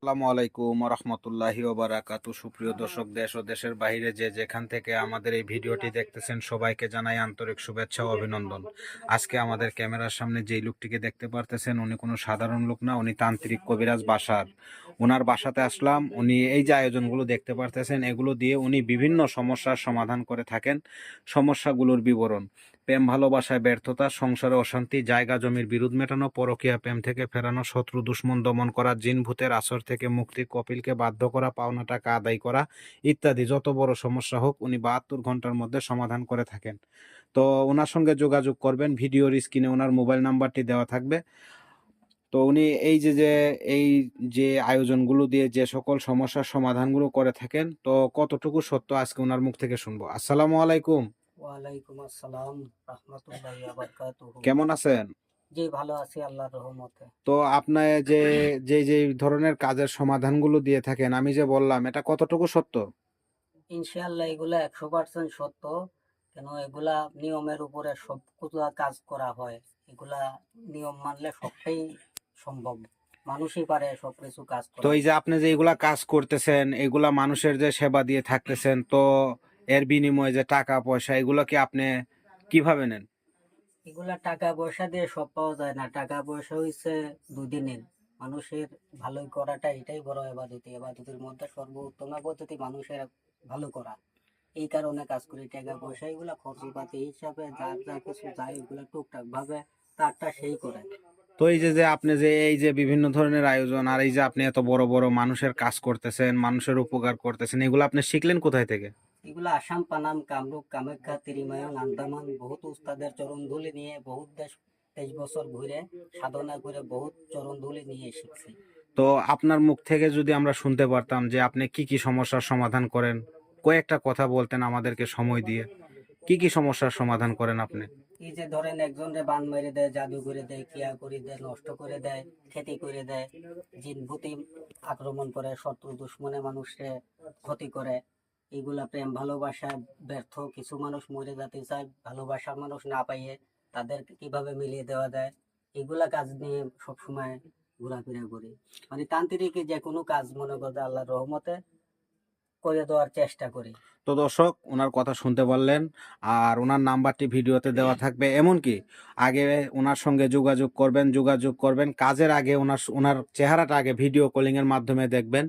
আসসালামু আলাইকুম রহমতুল্লাহি ওবারাকাতু। সুপ্রিয় দর্শক, দেশ ও দেশের বাইরে যে যেখান থেকে আমাদের এই ভিডিওটি দেখতেছেন সবাইকে জানাই আন্তরিক শুভেচ্ছা ও অভিনন্দন। আজকে আমাদের ক্যামেরার সামনে যেই লোকটিকে দেখতে পারতেছেন উনি কোনো সাধারণ লোক না, উনি তান্ত্রিক কবিরাজ বাসার। ওনার বাসাতে আসলাম। উনি এই যে আয়োজনগুলো দেখতে পারতেছেন এগুলো দিয়ে উনি বিভিন্ন সমস্যার সমাধান করে থাকেন। সমস্যাগুলোর বিবরণ: প্রেম ভালোবাসায় ব্যর্থতা, সংসারে অশান্তি, জায়গা জমির বিরোধ মেটানো, পরকীয়া প্রেম থেকে ফেরানো, শত্রু দুশ্মন দমন করা, জিন ভূতের আসর থেকে মুক্তি, কপিলকে বাধ্য করা, পাওনা টাকা আদায় করা ইত্যাদি যত বড় সমস্যা হোক উনি 72 ঘন্টার মধ্যে সমাধান করে থাকেন। তো ওনার সঙ্গে যোগাযোগ করবেন, ভিডিওর স্ক্রিনে ওনার মোবাইল নাম্বারটি দেওয়া থাকবে। তো উনি এই যে আয়োজনগুলো দিয়ে যে সকল সমস্যার সমাধানগুলো করে থাকেন, তো কতটুকু সত্য আজকে ওনার মুখ থেকে শুনবো। আসসালামু আলাইকুম। ওয়ালাইকুম আসসালাম রাহমাতুল্লাহি ওয়া বারাকাতুহু। কেমন আছেন? জি, ভালো আছি আল্লাহর রহমতে। তো আপনার যে ধরনের কাজের সমাধানগুলো দিয়ে থাকেন আমি যে বললাম, এটা কতটুকু সত্য? ইনশাআল্লাহ এগুলা 100% সত্য। কেন এগুলা নিয়মের উপরে সবগুলা কাজ করা হয়। এগুলা নিয়ম মানলে সবটাই সম্ভব। মানুষই পারে সবকিছু কাজ তো করা। এই যে আপনি যে এগুলা কাজ করতেছেন, এগুলা মানুষের যে সেবা দিয়ে থাকতেছেন, তো এর বিনিময়ে যে টাকা পয়সা এগুলো কি আপনি কিভাবে নেন? এগুলা টাকা পয়সা দিয়ে সব পাওয়া যায় না। টাকা পয়সা হইছে দুদিনের। মানুষের ভালোই করাটা এটাই বড় ইবাদত। ইবাদতের মধ্যে সর্বোত্তম পদ্ধতি মানুষের ভালো করা। এই কারণে কাজ করি। টাকা পয়সা এগুলা খরচপাতি হিসাবে যার যা কিছু যায় এগুলা টুকটাক ভাবে তারটা সেই করে। তো এই যে আপনি যে এই যে বিভিন্ন ধরনের আয়োজন আর এই যে আপনি এত বড় বড় মানুষের কাজ করতেছেন, মানুষের উপকার করতেছেন, এগুলো আপনি শিখলেন কোথায় থেকে? এগুলা আসাম, পানাম, কামরূপ, কামাখ্যা, তিরিমায়ন, আন্দামান বহুত উস্তাদের চরণ ধুলি নিয়ে বহুত দেশ 23 বছর ঘুরে সাধনা করে বহুত চরণ ধুলি নিয়ে শিখছি। তো আপনার মুখ থেকে যদি আমরা শুনতে পারতাম যে আপনি কি কি সমস্যার সমাধান করেন, কয়েকটা কথা বলতেন আমাদেরকে সময় দিয়ে। কি কি সমস্যার সমাধান করেন আপনি? এই যে ধরেন একজনরে বান মেরে দেয়, জাদু করে দেয়, ক্রিয়া করে দেয়, নষ্ট করে দেয়, ক্ষতি করে দেয়, জিন ভূতি আক্রমণ করে, শত্রু দুশ্মনে মানুষকে ক্ষতি করে। এইগুলা প্রেম ভালোবাসা ব্যর্থ কিছু মানুষ মরে যেতে চায়, ভালোবাসার মানুষ না পাইয়ে তাদেরকে কিভাবে মিলিয়ে দেওয়া যায়, এগুলা কাজ নিয়ে সবসময় ঘোরাফেরা করি। মানে তান্ত্রিক যে কোনো কাজ মনে করতে আল্লাহর রহমতে করে দেওয়ার চেষ্টা করি। তো দর্শক, ওনার কথা শুনতে পারলেন। আর ওনার নাম্বারটি ভিডিওতে দেওয়া থাকবে। এমনকি আগে ওনার সঙ্গে যোগাযোগ করবেন কাজের আগে ওনার চেহারাটা আগে ভিডিও কলিং এর মাধ্যমে দেখবেন।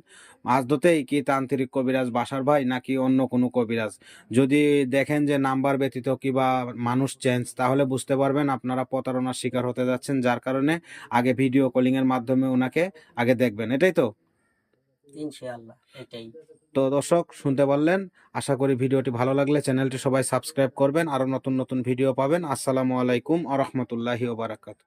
আদতেই কি তান্ত্রিক কবিরাজ বাসার ভাই নাকি অন্য কোনো কবিরাজ। যদি দেখেন যে নাম্বার ব্যতীত কিবা মানুষ চেঞ্জ, তাহলে বুঝতে পারবেন আপনারা প্রতারণার শিকার হতে যাচ্ছেন। যার কারণে আগে ভিডিও কলিং এর মাধ্যমে ওনাকে আগে দেখবেন। এটাই তো? ইনশাআল্লাহ এটাই। তো দর্শক, শুনতে পারলেন। আশা করি ভিডিওটি ভালো লাগলে চ্যানেলটি সবাই সাবস্ক্রাইব করবেন, আরো নতুন নতুন ভিডিও পাবেন। আসসালামু আলাইকুম আ রহমতুল্লাহি ওয়া বারাকাতুহু।